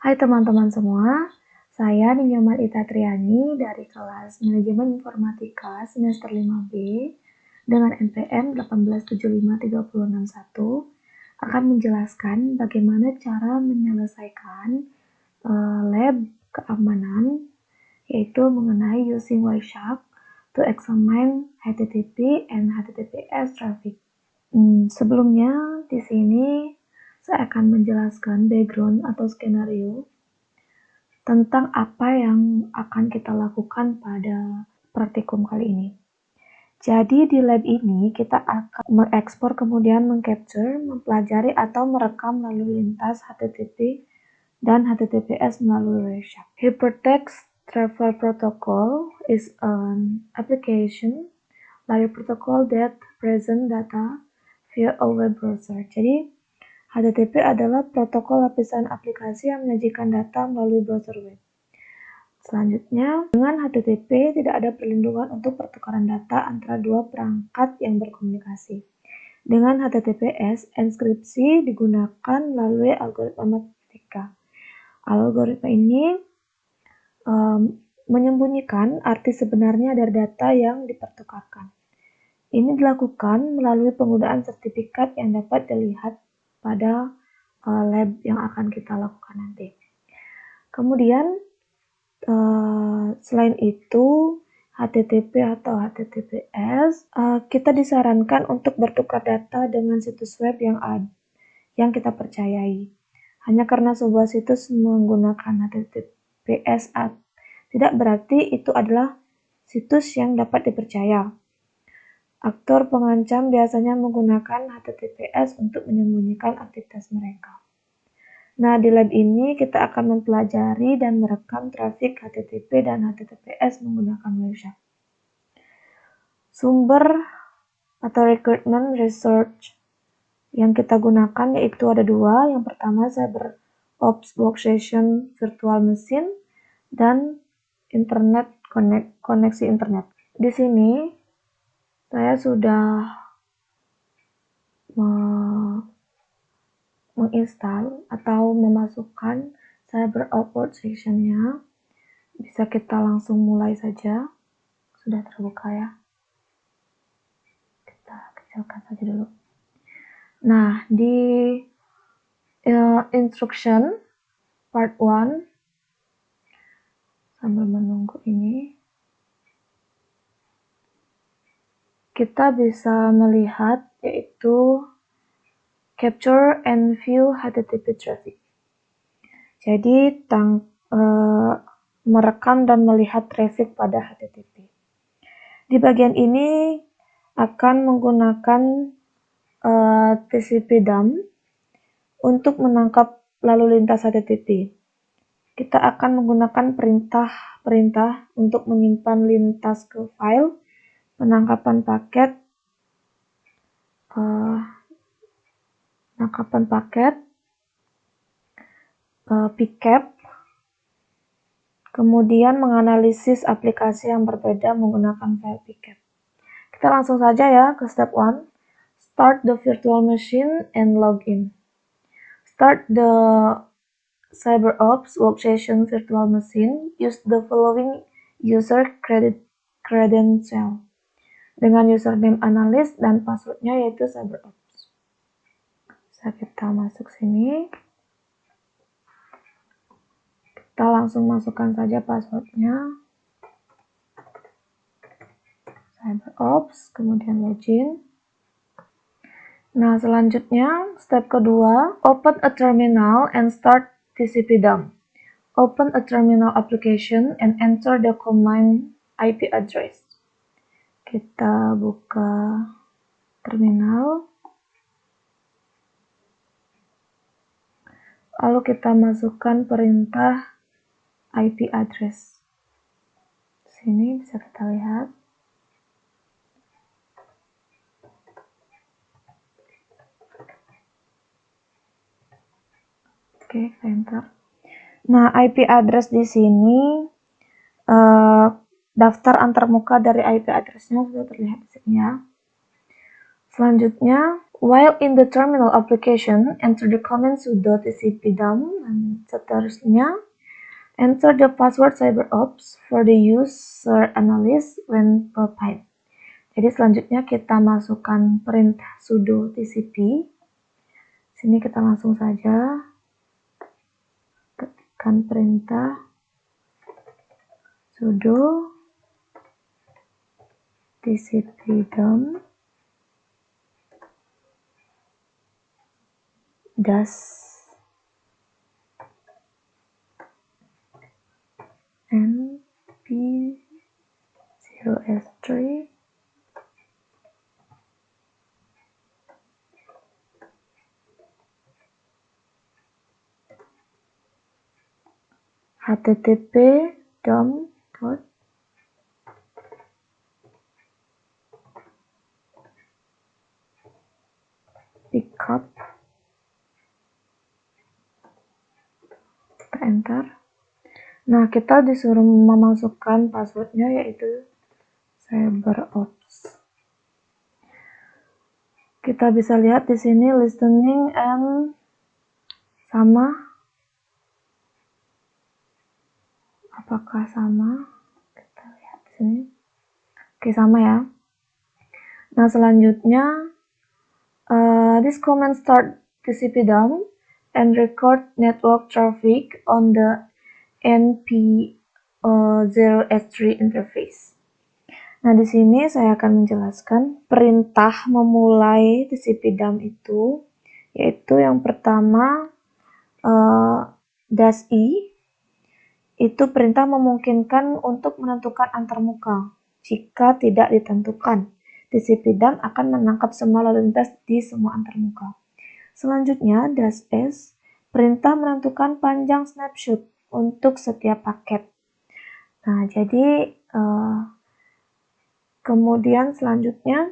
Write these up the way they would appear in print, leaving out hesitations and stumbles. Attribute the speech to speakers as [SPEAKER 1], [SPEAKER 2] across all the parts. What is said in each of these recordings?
[SPEAKER 1] Hai teman-teman semua, saya Ninyoman Ita Triani dari kelas Manajemen Informatika semester 5B dengan NPM 1875361 akan menjelaskan bagaimana cara menyelesaikan lab keamanan, yaitu mengenai using Wireshark to examine HTTP and HTTPS traffic. Sebelumnya di sini saya akan menjelaskan background atau skenario tentang apa yang akan kita lakukan pada praktikum kali ini. Jadi di lab ini kita akan mengekspor kemudian mengcapture, mempelajari atau merekam lalu lintas HTTP dan HTTPS melalui Wireshark. Hypertext Transfer Protocol is an application layer protocol that present data via a web browser. Jadi HTTP adalah protokol lapisan aplikasi yang menyajikan data melalui browser web. Selanjutnya, dengan HTTP tidak ada perlindungan untuk pertukaran data antara dua perangkat yang berkomunikasi. Dengan HTTPS, enkripsi digunakan melalui algoritma matematika. Algoritma ini menyembunyikan arti sebenarnya dari data yang dipertukarkan. Ini dilakukan melalui penggunaan sertifikat yang dapat dilihat pada lab yang akan kita lakukan nanti. Kemudian selain itu, HTTP atau HTTPS kita disarankan untuk bertukar data dengan situs web yang kita percayai. Hanya karena sebuah situs menggunakan HTTPS tidak berarti itu adalah situs yang dapat dipercaya. Aktor pengancam biasanya menggunakan HTTPS untuk menyembunyikan aktivitas mereka. Nah, di lab ini kita akan mempelajari dan merekam trafik HTTP dan HTTPS menggunakan Wireshark. Sumber atau recruitment research yang kita gunakan yaitu ada dua. Yang pertama CyberOps Workstation Virtual Machine dan koneksi internet. Di sini saya sudah menginstal atau memasukkan CyberOps Workstation-nya. Bisa kita langsung mulai saja. Sudah terbuka ya. Kita kecilkan saja dulu. Nah, di instruction part 1 sambil menunggu ini kita bisa melihat yaitu capture and view HTTP traffic. Jadi merekam dan melihat traffic pada HTTP. Di bagian ini akan menggunakan TCP dump untuk menangkap lalu lintas HTTP. Kita akan menggunakan perintah untuk menyimpan lintas ke file, penangkapan paket, pcap, kemudian menganalisis aplikasi yang berbeda menggunakan file pcap. Kita langsung saja ya ke step 1. Start the virtual machine and login. Start the CyberOps Workstation virtual machine. Use the following user credential dengan username analis dan passwordnya yaitu CyberOps. Bisa kita masuk sini. Kita langsung masukkan saja passwordnya. CyberOps, kemudian login. Nah, selanjutnya step kedua, open a terminal and start TCP dump. Open a terminal application and enter the command IP address. Kita buka terminal. Lalu kita masukkan perintah IP address. Sini bisa kita lihat. Oke, enter. Nah, IP address di sini daftar antarmuka dari IP address-nya sudah terlihat di sini ya. Selanjutnya, While in the terminal application, enter the command sudo tcpdump dan seterusnya. Enter the password CyberOps for the user analyst when provided. Jadi selanjutnya kita masukkan perintah sudo tcp. Sini kita langsung saja ketikkan perintah sudo tcpdump dash np0s3 http dump pickup, kita enter. Nah, kita disuruh memasukkan passwordnya yaitu CyberOps. Kita bisa lihat di sini listening and sama. Apakah sama? Kita lihat di sini. Oke, sama ya. Nah, selanjutnya this command start tcpdump and record network traffic on the np0s3 interface. Nah, di sini saya akan menjelaskan perintah memulai tcpdump itu, yaitu yang pertama -i, itu perintah memungkinkan untuk menentukan antarmuka. Jika tidak ditentukan, tcpdump akan menangkap semua lalu lintas di semua antarmuka. Selanjutnya, -s, perintah menentukan panjang snapshot untuk setiap paket. Nah, jadi kemudian selanjutnya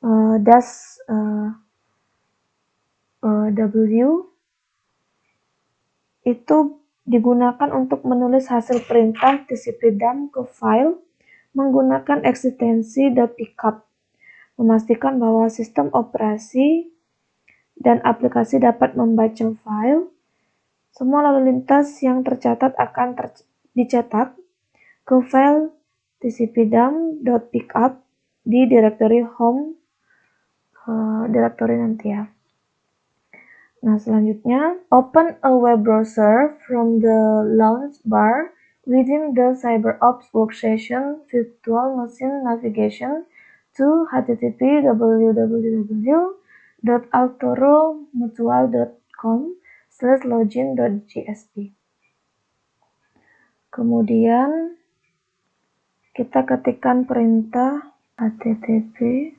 [SPEAKER 1] -w itu digunakan untuk menulis hasil perintah tcpdump ke file menggunakan eksistensi .pickup, memastikan bahwa sistem operasi dan aplikasi dapat membaca file. Semua lalu lintas yang tercatat akan dicetak ke file tcpdump.pickup di direktori home direktori nanti ya. Nah, selanjutnya, open a web browser from the launch bar within the CyberOps workstation virtual machine navigation to http://www.altoromutual.com/login.jsp. Kemudian kita ketikkan perintah http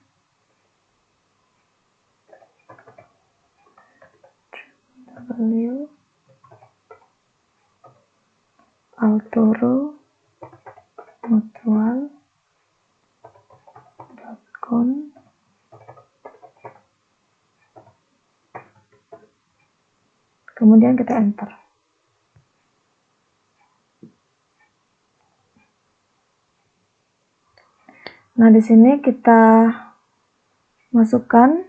[SPEAKER 1] altoromutual.com kemudian kita enter. Nah, di sini kita masukkan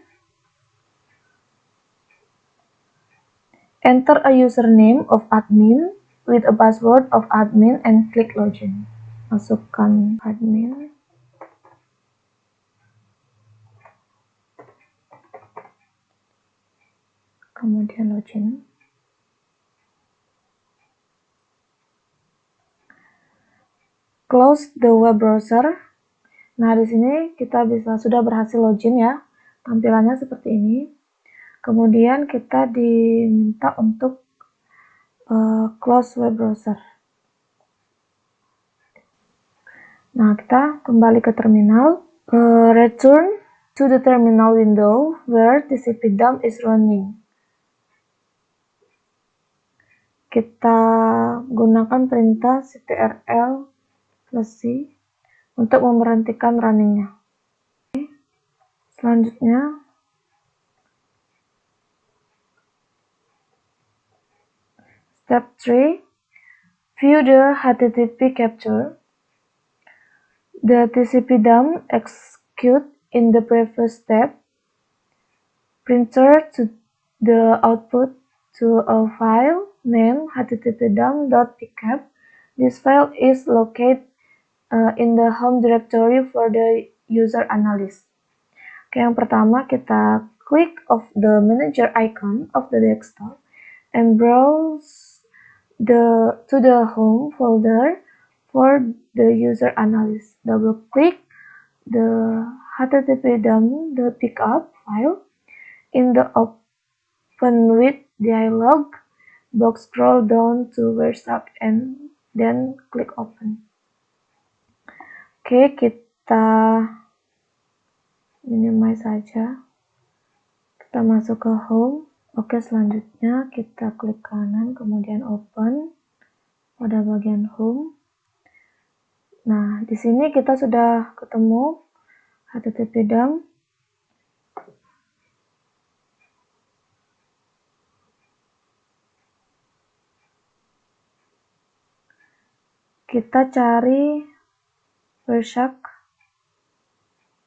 [SPEAKER 1] enter a username of admin with a password of admin and click login. Masukkan admin. Kemudian login. Close the web browser. Nah, di sini kita sudah berhasil login ya. Tampilannya seperti ini. Kemudian kita diminta untuk close web browser. Nah, kita kembali ke terminal. Return to the terminal window where tcpdump is running. Kita gunakan perintah ctrl+c untuk memberhentikan runningnya. Selanjutnya, step 3, view the HTTP capture. The tcpdump execute in the previous step printer to the output to a file named http://dump.pcap. This file is located in the home directory for the user analyst. Oke, yang pertama kita klik of the manager icon of the desktop and browse to the home folder for the user analyst. Double click the http://dump.pcap file in the open with dialog box, scroll down to Wireshark and then click open. Oke, kita minimize saja. Kita masuk ke home. Oke, selanjutnya kita klik kanan kemudian open pada bagian home. Nah, di sini kita sudah ketemu http://dump. Kita cari Wireshark.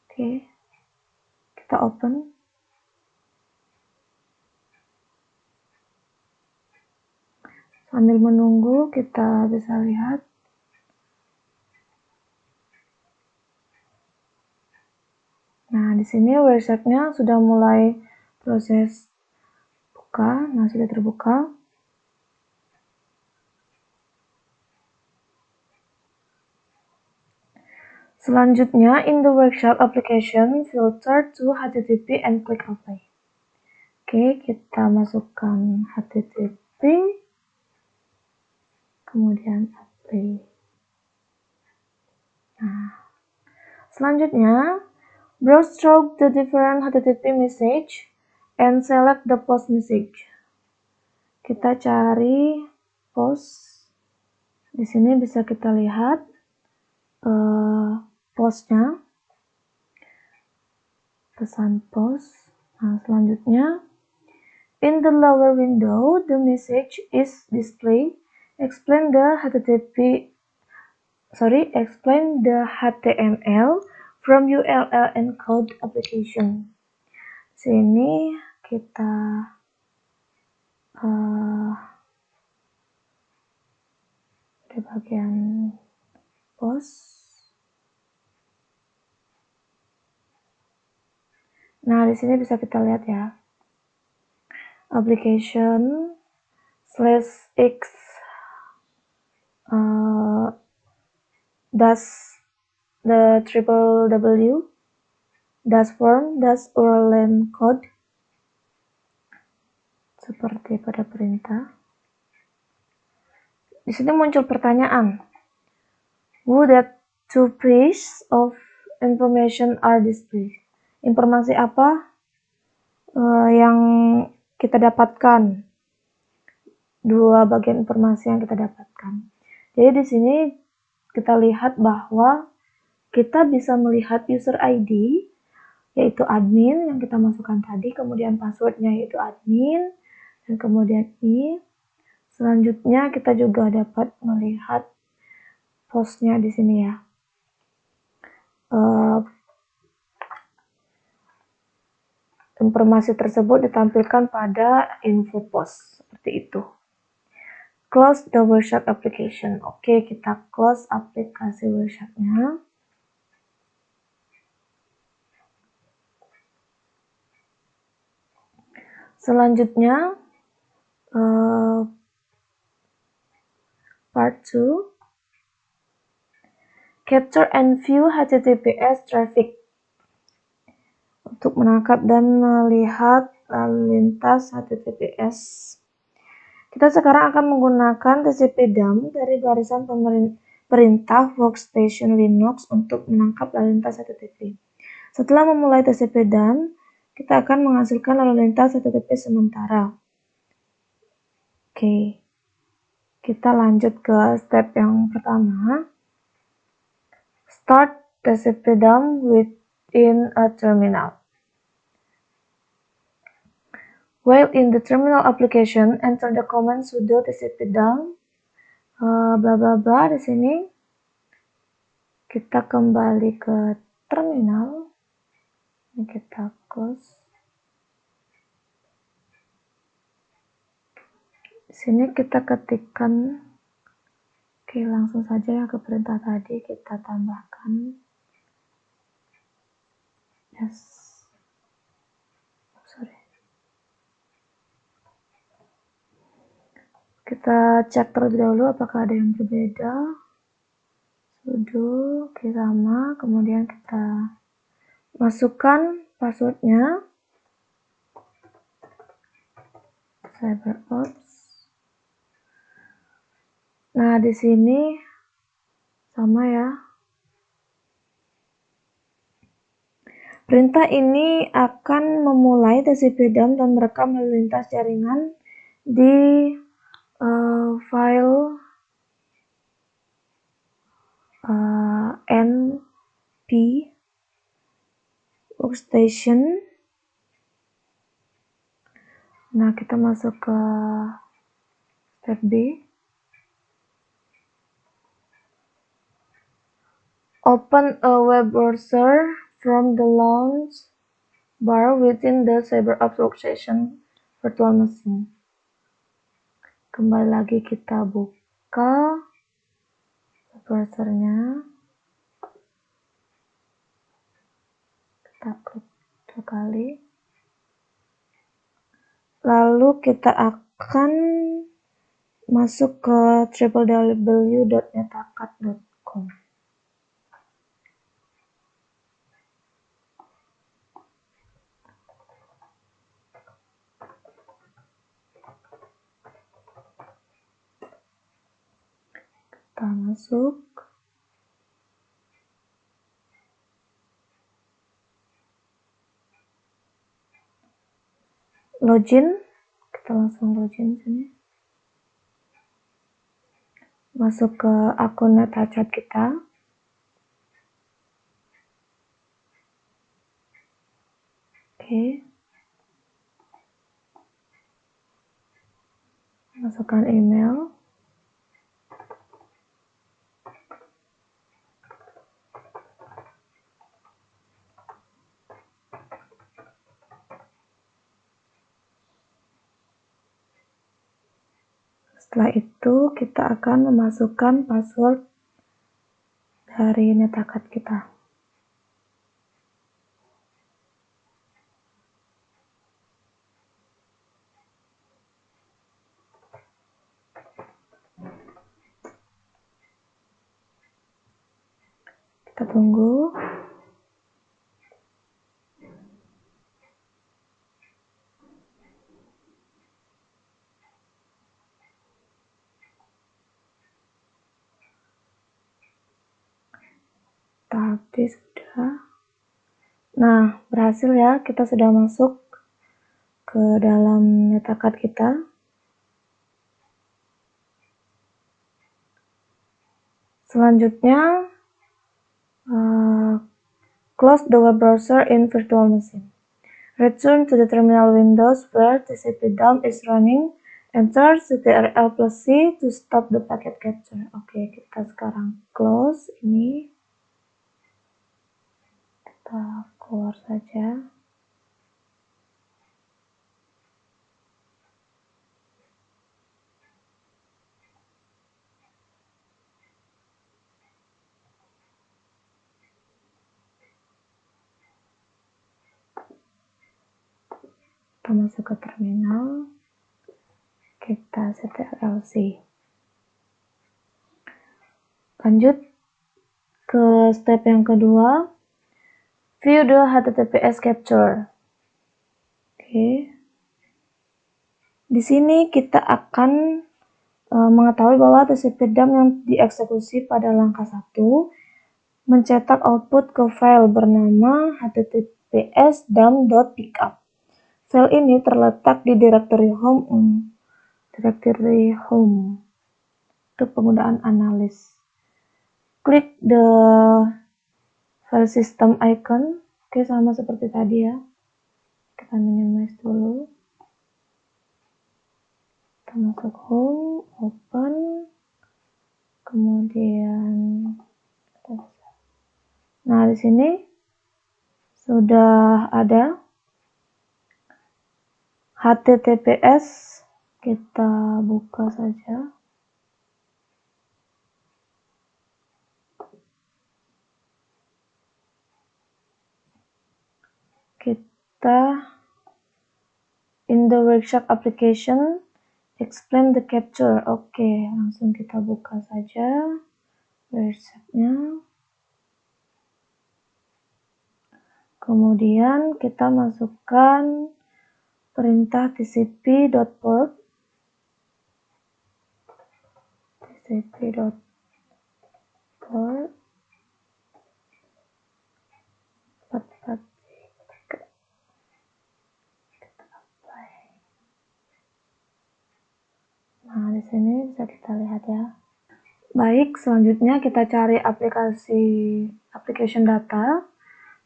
[SPEAKER 1] Oke, kita open. Sambil menunggu kita bisa lihat nah di sini Wireshark-nya sudah mulai proses buka. Nah, sudah terbuka. Selanjutnya, in the Wireshark application, filter to HTTP and click apply. Oke, kita masukkan HTTP, kemudian apply. Nah, selanjutnya, browse through the different HTTP message and select the post message. Kita cari post. Di sini bisa kita lihat postnya, pesan post. Nah, selanjutnya, in the lower window, the message is displayed. Explain the HTML from URL encode application. Sini kita di bagian post. Nah, di sini bisa kita lihat ya. Application /x dash the www dash form dash url code seperti pada perintah. Di sini muncul pertanyaan. Would that two pieces of information are displayed? Informasi apa yang kita dapatkan? Dua bagian informasi yang kita dapatkan. Jadi di sini kita lihat bahwa kita bisa melihat user ID yaitu admin yang kita masukkan tadi, kemudian passwordnya yaitu admin, dan kemudian selanjutnya kita juga dapat melihat postnya di sini ya. Informasi tersebut ditampilkan pada info post seperti itu. Close the Wireshark application. Oke, kita close aplikasi Wireshark-nya. Selanjutnya part 2, capture and view HTTPS traffic. Untuk menangkap dan melihat lalu lintas HTTPS. Kita sekarang akan menggunakan TCP/dump dari barisan perintah workstation Linux untuk menangkap lalu lintas HTTP. Setelah memulai TCP/dump, kita akan menghasilkan lalu lintas HTTP sementara. Oke, kita lanjut ke step yang pertama. Start TCP/dump within a terminal. While in the terminal application, enter the command sudo tcp/dump bla bla bla. Di sini kita kembali ke terminal. Ini kita close. Di sini kita ketikkan, oke, langsung saja ya ke perintah tadi kita tambahkan yes. Sorry. Kita cek terlebih dahulu apakah ada yang berbeda. Sudo, oke, sama. Kemudian kita masukkan passwordnya. CyberOps. Nah, di sini sama ya. Perintah ini akan memulai TCP/DOM dan merekam lalu lintas jaringan di file np workstation. Nah, kita masuk ke step B. Open a web browser from the launch bar within the CyberOps workstation virtual machine. Kembali lagi kita buka browsernya. Kita klik 2 kali. Lalu kita akan masuk ke www.netacad.com. Kita masuk. Login. Kita langsung login sini. Masuk ke akun Netacad kita. Oke. Masukkan email. Setelah itu kita akan memasukkan password dari Netacad kita. Kita tunggu. Tadi sudah. Nah, berhasil ya, kita sudah masuk ke dalam Netacad kita. Selanjutnya, close the web browser in virtual machine. Return to the terminal windows where TCP/DOM is running. Enter ctrl+c to stop the packet capture. Oke, kita sekarang close ini. Kita keluar saja. Kita masuk ke terminal. Kita ctrl+c. Lanjut ke step yang kedua. View the HTTPS capture. Oke. Di sini kita akan mengetahui bahwa TCP/DOM yang dieksekusi pada langkah 1 mencetak output ke file bernama https://dom.pickup. File ini terletak di directory home untuk penggunaan analis. Klik the file system icon. Oke, sama seperti tadi ya. Kita minimize dulu. Kita masuk home, open, kemudian nah di sini sudah ada HTTPS Kita buka saja. Kita in the workshop application explain the capture. Oke, langsung kita buka saja workshopnya. Kemudian kita masukkan perintah tcp.port tcp.port 443. Nah, di sini bisa kita lihat ya. Baik, selanjutnya kita cari application data,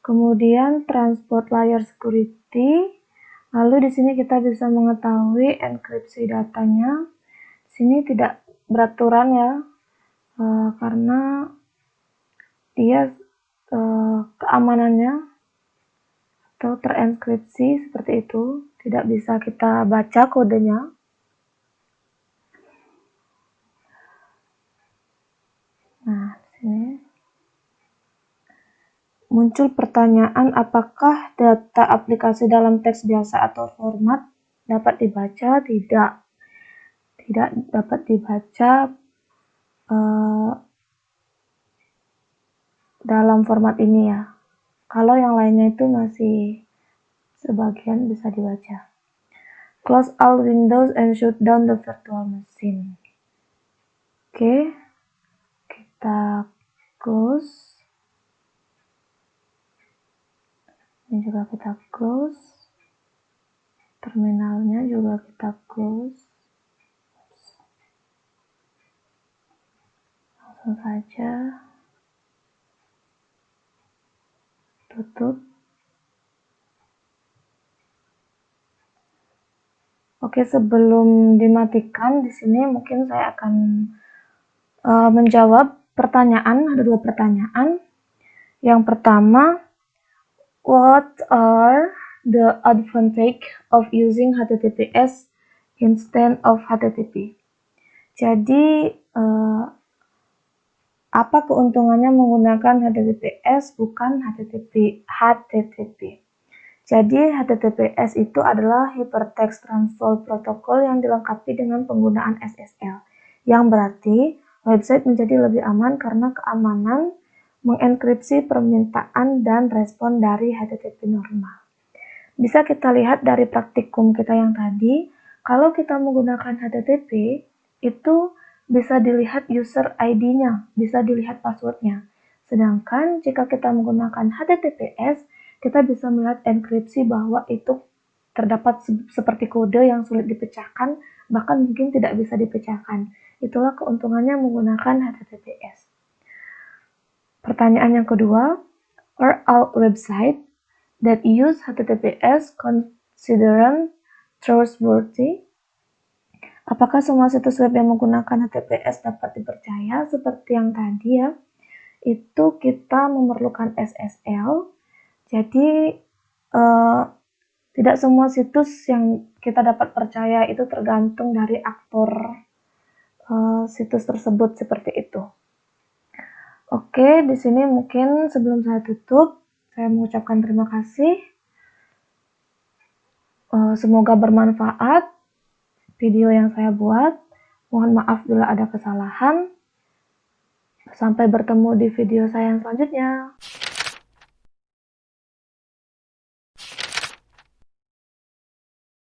[SPEAKER 1] kemudian transport layer security. Lalu di sini kita bisa mengetahui enkripsi datanya. Di sini tidak beraturan ya, karena dia keamanannya atau terenkripsi seperti itu, tidak bisa kita baca kodenya. Nah, di sini muncul pertanyaan apakah data aplikasi dalam teks biasa atau format dapat dibaca. Tidak dapat dibaca dalam format ini ya. Kalau yang lainnya itu masih sebagian bisa dibaca. Close all windows and shut down the virtual machine. Oke, kita close. Ini juga kita close. Terminalnya juga kita close. Langsung saja tutup. Oke, sebelum dimatikan di sini mungkin saya akan menjawab pertanyaan. Ada 2 pertanyaan. Yang pertama, what are the advantage of using HTTPS instead of HTTP? Jadi apa keuntungannya menggunakan HTTPS bukan HTTP? Jadi HTTPS itu adalah Hypertext Transfer Protocol yang dilengkapi dengan penggunaan SSL, yang berarti website menjadi lebih aman karena keamanan mengenkripsi permintaan dan respon dari HTTP normal. Bisa kita lihat dari praktikum kita yang tadi, kalau kita menggunakan HTTP, itu bisa dilihat user ID-nya, bisa dilihat password-nya. Sedangkan jika kita menggunakan HTTPS, kita bisa melihat enkripsi bahwa itu terdapat seperti kode yang sulit dipecahkan, bahkan mungkin tidak bisa dipecahkan. Itulah keuntungannya menggunakan HTTPS. Pertanyaan yang kedua, are all website that use HTTPS considered trustworthy? Apakah semua situs web yang menggunakan HTTPS dapat dipercaya? Seperti yang tadi ya, itu kita memerlukan SSL. Jadi tidak semua situs yang kita dapat percaya itu tergantung dari aktor situs tersebut seperti itu. Oke, di sini mungkin sebelum saya tutup, saya mengucapkan terima kasih. Semoga bermanfaat video yang saya buat. Mohon maaf bila ada kesalahan. Sampai bertemu di video saya yang selanjutnya.